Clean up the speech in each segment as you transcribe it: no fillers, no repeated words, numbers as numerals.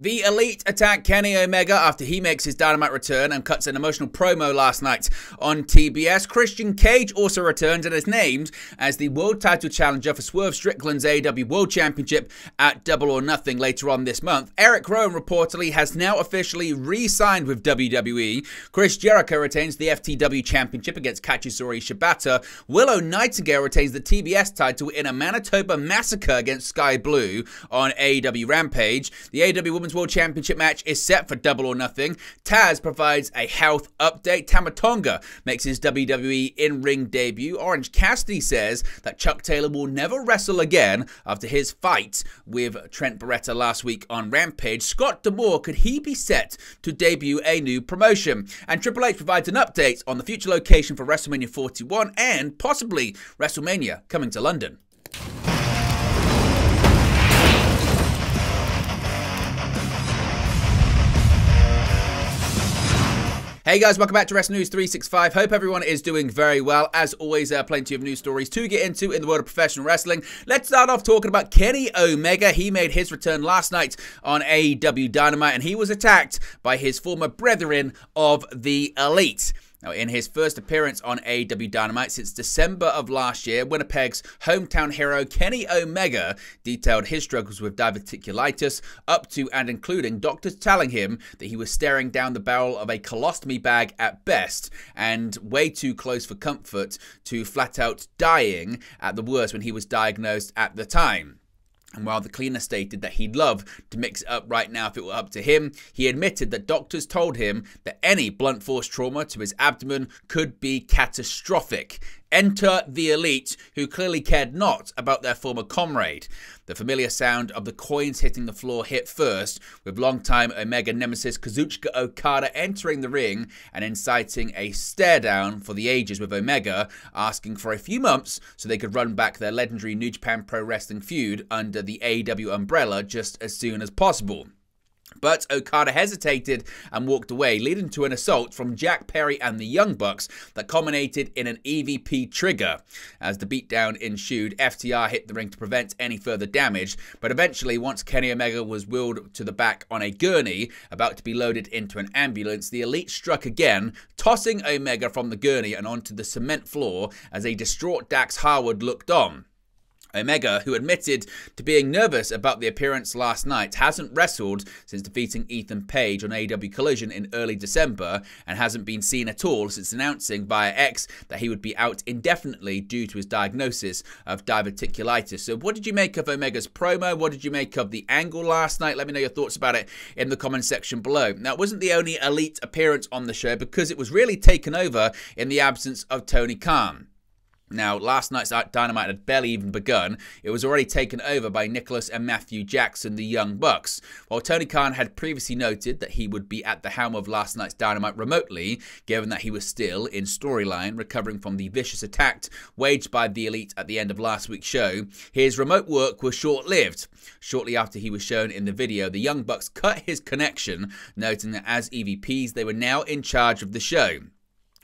The Elite attack Kenny Omega after he makes his Dynamite return and cuts an emotional promo last night on TBS. Christian Cage also returns and is named as the world title challenger for Swerve Strickland's AEW World Championship at Double or Nothing later on this month. Erick Rowan reportedly has now officially re-signed with WWE. Chris Jericho retains the FTW Championship against Kachisori Shibata. Willow Nightingale retains the TBS title in a Manitoba massacre against Sky Blue on AEW Rampage. The AEW Women's World Championship match is set for Double or Nothing. Taz provides a health update. Tonga makes his WWE in-ring debut. Orange Cassidy says that Chuck Taylor will never wrestle again after his fight with Trent Beretta last week on Rampage. Scott D'Amore, could he be set to debut a new promotion? And Triple H provides an update on the future location for WrestleMania 41 and possibly WrestleMania coming to London. Hey guys, welcome back to Wrestling News 365. Hope everyone is doing very well. As always, plenty of news stories to get into in the world of professional wrestling. Let's start off talking about Kenny Omega. He made his return last night on AEW Dynamite, and he was attacked by his former brethren of the Elite. Now, in his first appearance on AEW Dynamite since December of last year, Winnipeg's hometown hero Kenny Omega detailed his struggles with diverticulitis, up to and including doctors telling him that he was staring down the barrel of a colostomy bag at best, and way too close for comfort to flat out dying at the worst when he was diagnosed at the time. And while the cleaner stated that he'd love to mix it up right now if it were up to him, he admitted that doctors told him that any blunt force trauma to his abdomen could be catastrophic. Enter the Elite, who clearly cared not about their former comrade. The familiar sound of the coins hitting the floor hit first, with longtime Omega nemesis Kazuchika Okada entering the ring and inciting a stare down for the ages with Omega, asking for a few months so they could run back their legendary New Japan Pro Wrestling feud under the AEW umbrella just as soon as possible. But Okada hesitated and walked away, leading to an assault from Jack Perry and the Young Bucks that culminated in an EVP trigger. As the beatdown ensued, FTR hit the ring to prevent any further damage, but eventually, once Kenny Omega was wheeled to the back on a gurney, about to be loaded into an ambulance, the Elite struck again, tossing Omega from the gurney and onto the cement floor as a distraught Dax Harwood looked on. Omega, who admitted to being nervous about the appearance last night, hasn't wrestled since defeating Ethan Page on AEW Collision in early December and hasn't been seen at all since announcing via X that he would be out indefinitely due to his diagnosis of diverticulitis. So what did you make of Omega's promo? What did you make of the angle last night? Let me know your thoughts about it in the comment section below. Now, it wasn't the only Elite appearance on the show because it was really taken over in the absence of Tony Khan. Now, last night's Dynamite had barely even begun. It was already taken over by Nicholas and Matthew Jackson, the Young Bucks. While Tony Khan had previously noted that he would be at the helm of last night's Dynamite remotely, given that he was still, in storyline, recovering from the vicious attack waged by the Elite at the end of last week's show, his remote work was short-lived. Shortly after he was shown in the video, the Young Bucks cut his connection, noting that as EVPs, they were now in charge of the show.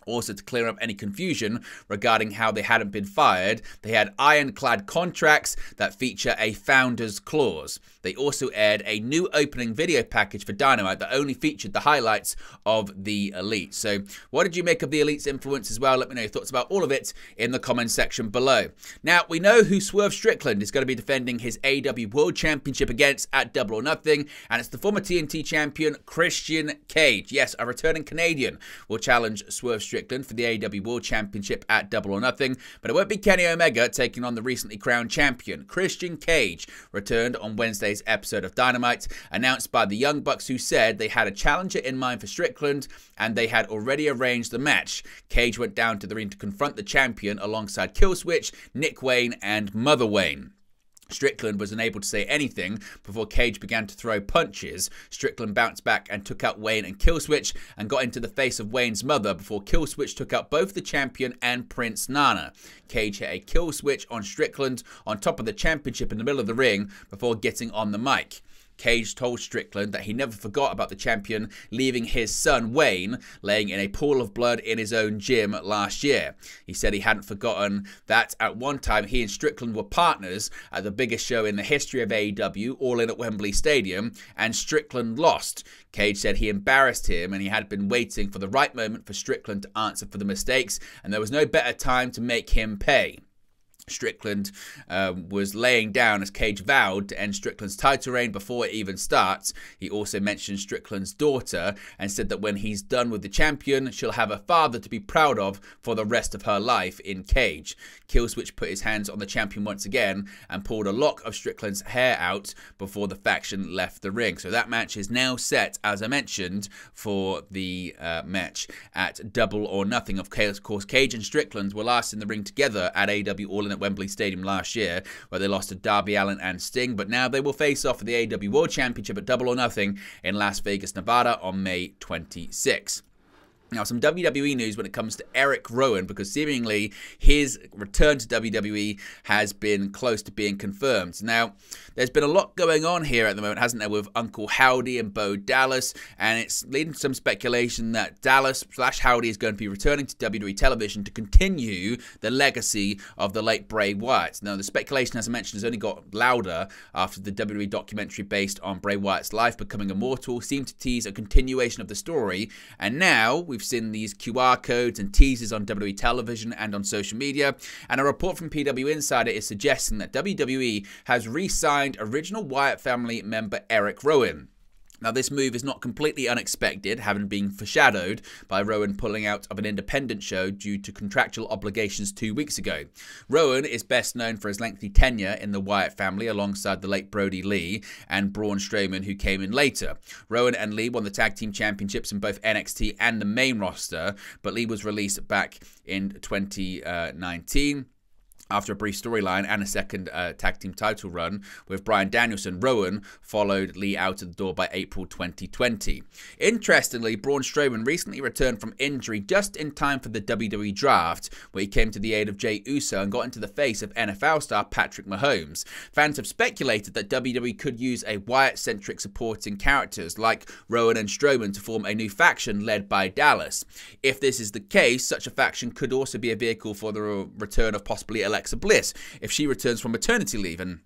Also, to clear up any confusion regarding how they hadn't been fired, they had ironclad contracts that feature a founder's clause. They also aired a new opening video package for Dynamite that only featured the highlights of the Elite. So, what did you make of the Elite's influence as well? Let me know your thoughts about all of it in the comment section below. Now, we know who Swerve Strickland is going to be defending his AEW World Championship against at Double or Nothing, and it's the former TNT champion Christian Cage. Yes, a returning Canadian will challenge Swerve Strickland for the AEW World Championship at Double or Nothing, but it won't be Kenny Omega taking on the recently crowned champion. Christian Cage returned on Wednesday's episode of Dynamite, announced by the Young Bucks, who said they had a challenger in mind for Strickland and they had already arranged the match. Cage went down to the ring to confront the champion alongside Killswitch, Nick Wayne, and Mother Wayne. Strickland was unable to say anything before Cage began to throw punches. Strickland bounced back and took out Wayne and Killswitch and got into the face of Wayne's mother before Killswitch took out both the champion and Prince Nana. Cage hit a Killswitch on Strickland on top of the championship in the middle of the ring before getting on the mic. Cage told Strickland that he never forgot about the champion leaving his son Wayne laying in a pool of blood in his own gym last year. He said he hadn't forgotten that at one time he and Strickland were partners at the biggest show in the history of AEW, All In at Wembley Stadium, and Strickland lost. Cage said he embarrassed him and he had been waiting for the right moment for Strickland to answer for the mistakes, and there was no better time to make him pay. Strickland was laying down as Cage vowed to end Strickland's title reign before it even starts. He also mentioned Strickland's daughter and said that when he's done with the champion, she'll have a father to be proud of for the rest of her life in Cage. Killswitch put his hands on the champion once again and pulled a lock of Strickland's hair out before the faction left the ring. So that match is now set, as I mentioned, for the match at Double or Nothing. Of course, Cage and Strickland were last in the ring together at AEW All In at Wembley Stadium last year, where they lost to Darby Allin and Sting, but now they will face off for the AEW World Championship at Double or Nothing in Las Vegas, Nevada on May 26. Now, some WWE news when it comes to Erick Rowan, because seemingly his return to WWE has been close to being confirmed. Now, there's been a lot going on here at the moment, hasn't there, with Uncle Howdy and Bo Dallas, and it's leading to some speculation that Dallas/Howdy is going to be returning to WWE television to continue the legacy of the late Bray Wyatt. Now, the speculation, as I mentioned, has only got louder after the WWE documentary based on Bray Wyatt's life becoming immortal seemed to tease a continuation of the story, and now we've seen these QR codes and teasers on WWE television and on social media, and a report from PW Insider is suggesting that WWE has re-signed original Wyatt family member Erick Rowan. Now, this move is not completely unexpected, having been foreshadowed by Rowan pulling out of an independent show due to contractual obligations 2 weeks ago. Rowan is best known for his lengthy tenure in the Wyatt family alongside the late Brody Lee and Braun Strowman, who came in later. Rowan and Lee won the tag team championships in both NXT and the main roster, but Lee was released back in 2019. After a brief storyline and a second tag team title run with Bryan Danielson, Rowan followed Lee out of the door by April 2020. Interestingly, Braun Strowman recently returned from injury just in time for the WWE draft, where he came to the aid of Jey Uso and got into the face of NFL star Patrick Mahomes. Fans have speculated that WWE could use a Wyatt-centric supporting characters like Rowan and Strowman to form a new faction led by Dallas. If this is the case, such a faction could also be a vehicle for the return of possibly Alexa Bliss if she returns from maternity leave, and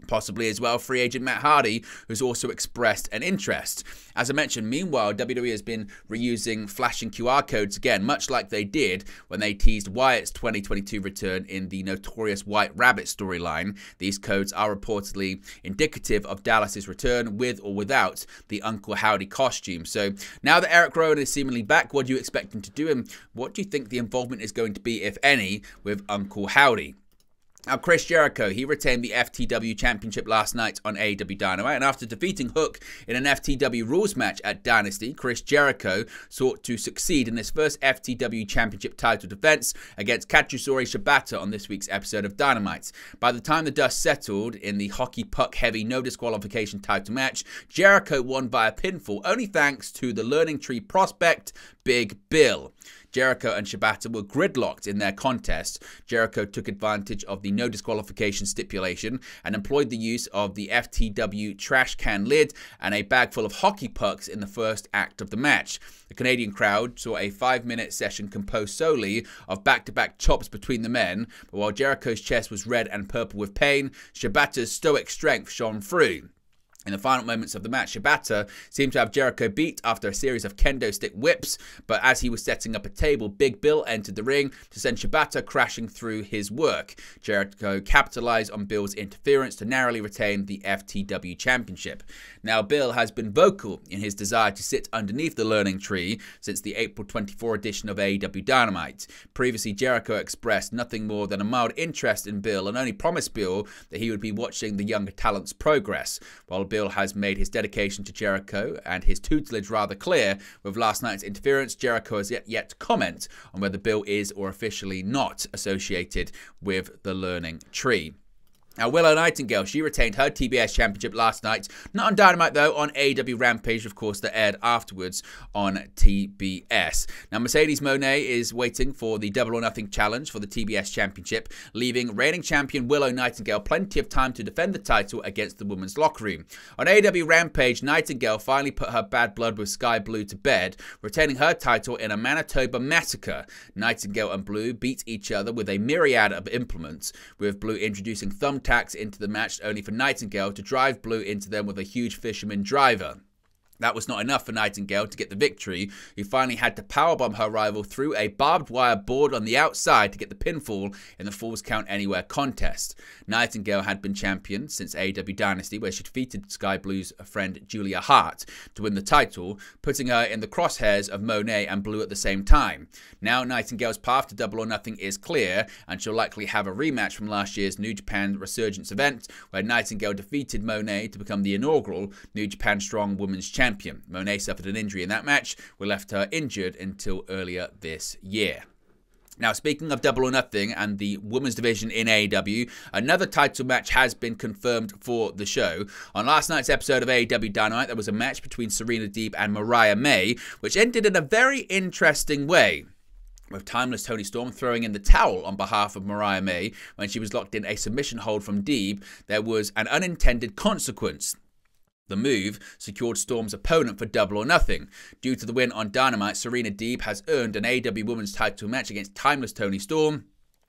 possibly as well free agent Matt Hardy, who's also expressed an interest. As I mentioned, meanwhile, WWE has been reusing flashing QR codes again, much like they did when they teased Wyatt's 2022 return in the notorious White Rabbit storyline. These codes are reportedly indicative of Dallas's return with or without the Uncle Howdy costume. So now that Erick Rowan is seemingly back, what do you expect him to do, and what do you think the involvement is going to be, if any, with Uncle Howdy? Now, Chris Jericho, he retained the FTW Championship last night on AEW Dynamite, and after defeating Hook in an FTW Rules match at Dynasty, Chris Jericho sought to succeed in his first FTW Championship title defense against Katsuyori Shibata on this week's episode of Dynamite. By the time the dust settled in the hockey puck heavy no disqualification title match, Jericho won via pinfall, only thanks to the Learning Tree prospect, Big Bill. Jericho and Shibata were gridlocked in their contest. Jericho took advantage of the no disqualification stipulation and employed the use of the FTW trash can lid and a bag full of hockey pucks in the first act of the match. The Canadian crowd saw a 5-minute session composed solely of back-to-back chops between the men, but while Jericho's chest was red and purple with pain, Shibata's stoic strength shone through. In the final moments of the match, Shibata seemed to have Jericho beat after a series of kendo stick whips, but as he was setting up a table, Big Bill entered the ring to send Shibata crashing through his work. Jericho capitalized on Bill's interference to narrowly retain the FTW Championship. Now, Bill has been vocal in his desire to sit underneath the Learning Tree since the April 24 edition of AEW Dynamite. Previously, Jericho expressed nothing more than a mild interest in Bill and only promised Bill that he would be watching the younger talent's progress. While Bill has made his dedication to Jericho and his tutelage rather clear with last night's interference, Jericho has yet to comment on whether Bill is or officially not associated with the Learning Tree. Now, Willow Nightingale, she retained her TBS Championship last night. Not on Dynamite, though, on AEW Rampage, of course, that aired afterwards on TBS. Now, Mercedes Moné is waiting for the Double or Nothing challenge for the TBS Championship, leaving reigning champion Willow Nightingale plenty of time to defend the title against the Women's Locker Room. On AEW Rampage, Nightingale finally put her bad blood with Sky Blue to bed, retaining her title in a Manitoba massacre. Nightingale and Blue beat each other with a myriad of implements, with Blue introducing thumbtacks into the match only for Nightingale to drive Blue into them with a huge fisherman driver. That was not enough for Nightingale to get the victory, who finally had to powerbomb her rival through a barbed wire board on the outside to get the pinfall in the Falls Count Anywhere contest. Nightingale had been champion since AEW Dynasty, where she defeated Sky Blue's friend Julia Hart to win the title, putting her in the crosshairs of Moné and Blue at the same time. Now Nightingale's path to Double or Nothing is clear, and she'll likely have a rematch from last year's New Japan Resurgence event, where Nightingale defeated Moné to become the inaugural New Japan Strong Women's Champion. Moné suffered an injury in that match, which left her injured until earlier this year. Now, speaking of Double or Nothing and the women's division in AEW, another title match has been confirmed for the show. On last night's episode of AEW Dynamite, there was a match between Serena Deeb and Mariah May, which ended in a very interesting way, with Timeless Toni Storm throwing in the towel on behalf of Mariah May when she was locked in a submission hold from Deeb. There was an unintended consequence. The move secured Storm's opponent for Double or Nothing. Due to the win on Dynamite, Serena Deeb has earned an AEW Women's title match against Timeless Toni Storm.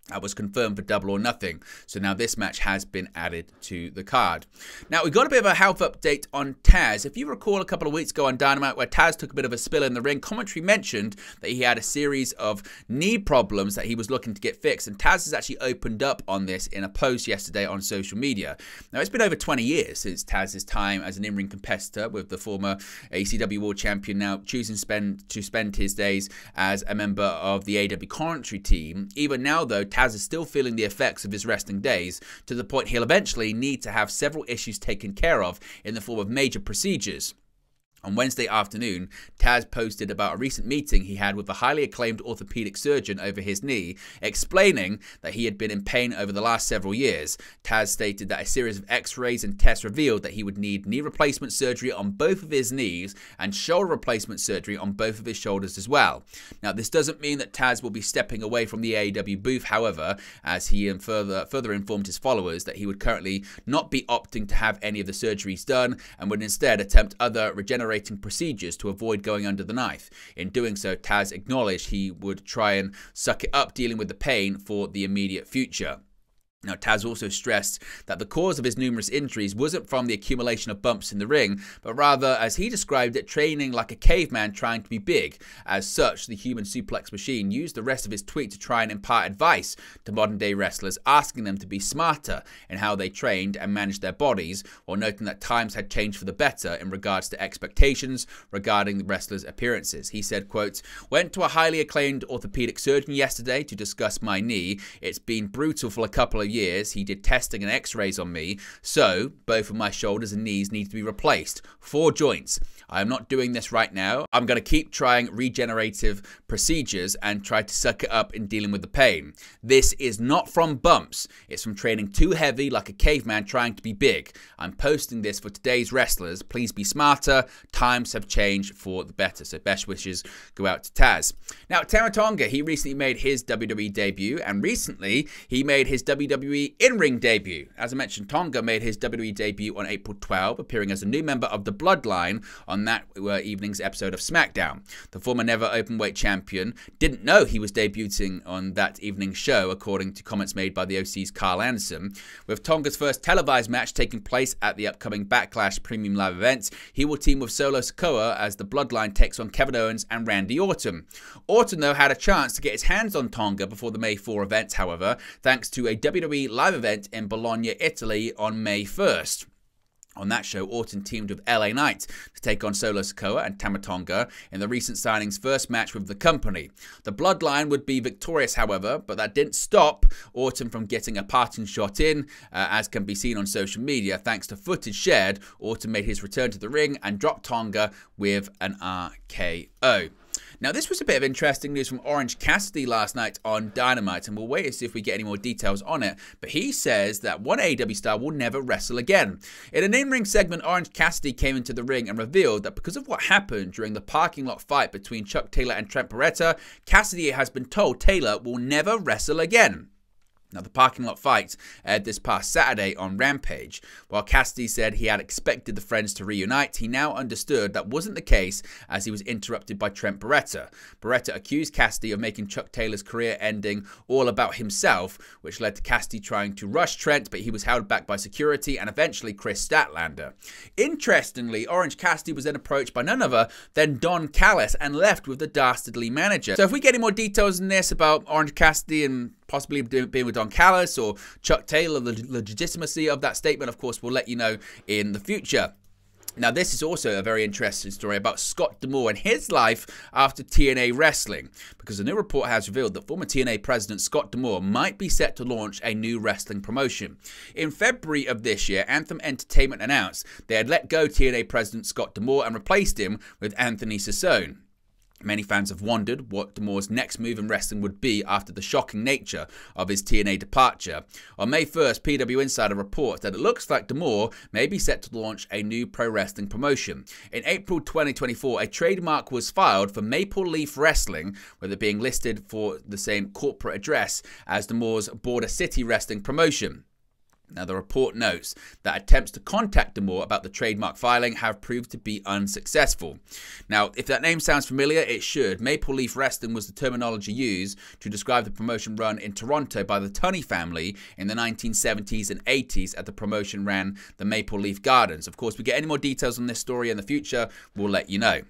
That was confirmed for Double or Nothing. So now this match has been added to the card. Now, we got a bit of a health update on Taz. If you recall a couple of weeks ago on Dynamite where Taz took a bit of a spill in the ring, commentary mentioned that he had a series of knee problems that he was looking to get fixed. And Taz has actually opened up on this in a post yesterday on social media. Now, it's been over 20 years since Taz's time as an in-ring competitor, with the former ECW World Champion now choosing to spend his days as a member of the AEW commentary team. Even now, though, Taz is still feeling the effects of his wrestling days, to the point he'll eventually need to have several issues taken care of in the form of major procedures. On Wednesday afternoon, Taz posted about a recent meeting he had with a highly acclaimed orthopedic surgeon over his knee, explaining that he had been in pain over the last several years. Taz stated that a series of x-rays and tests revealed that he would need knee replacement surgery on both of his knees and shoulder replacement surgery on both of his shoulders as well. Now, this doesn't mean that Taz will be stepping away from the AEW booth, however, as he further informed his followers that he would currently not be opting to have any of the surgeries done and would instead attempt other regenerating procedures to avoid going under the knife. In doing so, Taz acknowledged he would try and suck it up dealing with the pain for the immediate future. Now, Taz also stressed that the cause of his numerous injuries wasn't from the accumulation of bumps in the ring, but rather, as he described it, training like a caveman trying to be big. As such, the human suplex machine used the rest of his tweet to try and impart advice to modern-day wrestlers, asking them to be smarter in how they trained and managed their bodies, while noting that times had changed for the better in regards to expectations regarding the wrestlers' appearances. He said, quote, "Went to a highly acclaimed orthopedic surgeon yesterday to discuss my knee. It's been brutal for a couple of years. He did testing and x-rays on me, so both of my shoulders and knees need to be replaced. 4 joints. I am not doing this right now. I'm going to keep trying regenerative procedures and try to suck it up in dealing with the pain. This is not from bumps. It's from training too heavy like a caveman trying to be big. I'm posting this for today's wrestlers. Please be smarter. Times have changed for the better." So best wishes go out to Taz. Now, Tonga, he recently made his WWE debut, and recently he made his WWE in-ring debut. As I mentioned, Tonga made his WWE debut on April 12, appearing as a new member of the Bloodline on that evening's episode of SmackDown. The former Never Openweight champion didn't know he was debuting on that evening's show, according to comments made by the OC's Carl Anderson. With Tonga's first televised match taking place at the upcoming Backlash Premium Live event, he will team with Solo Sikoa as the Bloodline takes on Kevin Owens and Randy Orton. Orton, though, had a chance to get his hands on Tonga before the May 4 event, however, thanks to a WWE live event in Bologna, Italy on May 1st. On that show, Orton teamed with LA Knight to take on Solo Sikoa and Tama Tonga in the recent signing's first match with the company. The Bloodline would be victorious, however, but that didn't stop Orton from getting a parting shot in, as can be seen on social media. Thanks to footage shared, Orton made his return to the ring and dropped Tonga with an RKO. Now, this was a bit of interesting news from Orange Cassidy last night on Dynamite, and we'll wait and see if we get any more details on it. But he says that one AEW star will never wrestle again. In an in-ring segment, Orange Cassidy came into the ring and revealed that because of what happened during the parking lot fight between Chuck Taylor and Trent Beretta, Cassidy has been told Taylor will never wrestle again. Now, the parking lot fight aired this past Saturday on Rampage. While Cassidy said he had expected the friends to reunite, he now understood that wasn't the case as he was interrupted by Trent Beretta. Beretta accused Cassidy of making Chuck Taylor's career ending all about himself, which led to Cassidy trying to rush Trent, but he was held back by security and eventually Chris Statlander. Interestingly, Orange Cassidy was then approached by none other than Don Callis and left with the dastardly manager. So if we get any more details in this about Orange Cassidy and possibly being with Don Callis or Chuck Taylor, the legitimacy of that statement, of course, we'll let you know in the future. Now, this is also a very interesting story about Scott D'Amore and his life after TNA wrestling, because a new report has revealed that former TNA president Scott D'Amore might be set to launch a new wrestling promotion. In February of this year, Anthem Entertainment announced they had let go TNA president Scott D'Amore and replaced him with Anthony Sassone. Many fans have wondered what D'Amore's next move in wrestling would be after the shocking nature of his TNA departure. On May 1st, PW Insider reports that it looks like D'Amore may be set to launch a new pro wrestling promotion. In April 2024, a trademark was filed for Maple Leaf Wrestling, with it being listed for the same corporate address as D'Amore's Border City Wrestling promotion. Now, the report notes that attempts to contact D'Amore about the trademark filing have proved to be unsuccessful. Now, if that name sounds familiar, it should. Maple Leaf Wrestling was the terminology used to describe the promotion run in Toronto by the Tunney family in the 1970s and 80s as the promotion ran the Maple Leaf Gardens. Of course, if we get any more details on this story in the future, we'll let you know.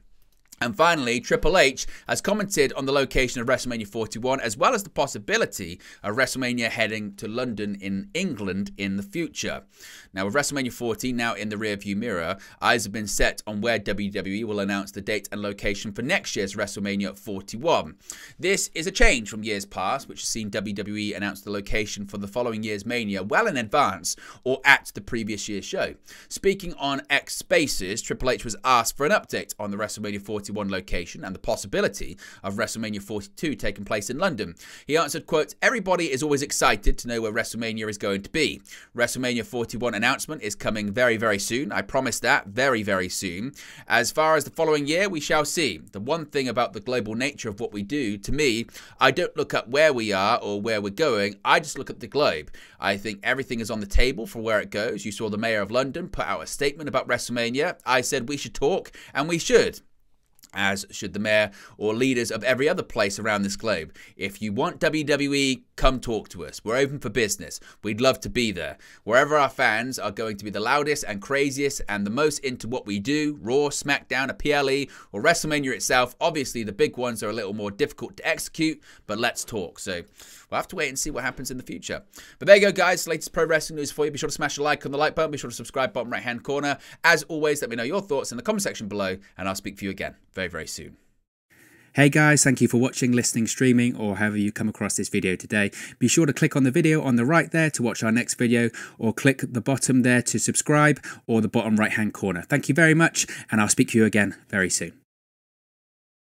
And finally, Triple H has commented on the location of WrestleMania 41, as well as the possibility of WrestleMania heading to London in England in the future. Now, with WrestleMania 40 now in the rearview mirror, eyes have been set on where WWE will announce the date and location for next year's WrestleMania 41. This is a change from years past, which has seen WWE announce the location for the following year's Mania well in advance or at the previous year's show. Speaking on X Spaces, Triple H was asked for an update on the WrestleMania 41 location and the possibility of WrestleMania 42 taking place in London. He answered, quote, "Everybody is always excited to know where WrestleMania is going to be. WrestleMania 41 announcement is coming very, very soon. I promise that, very, very soon. As far as the following year, we shall see. The one thing about the global nature of what we do, to me, I don't look at where we are or where we're going. I just look at the globe. I think everything is on the table for where it goes. You saw the Mayor of London put out a statement about WrestleMania. I said we should talk, and we should. As should the mayor or leaders of every other place around this globe. If you want WWE, come talk to us. We're open for business. We'd love to be there. Wherever our fans are going to be the loudest and craziest and the most into what we do, Raw, SmackDown, a PLE, or WrestleMania itself. Obviously, the big ones are a little more difficult to execute, but let's talk." So we'll have to wait and see what happens in the future. But there you go, guys. Latest pro wrestling news for you. Be sure to smash a like on the like button. Be sure to subscribe, bottom right-hand corner. As always, let me know your thoughts in the comment section below, and I'll speak for you again very, very soon. Hey guys, thank you for watching, listening, streaming, or however you come across this video today. Be sure to click on the video on the right there to watch our next video, or click the bottom there to subscribe, or the bottom right-hand corner. Thank you very much, and I'll speak to you again very soon.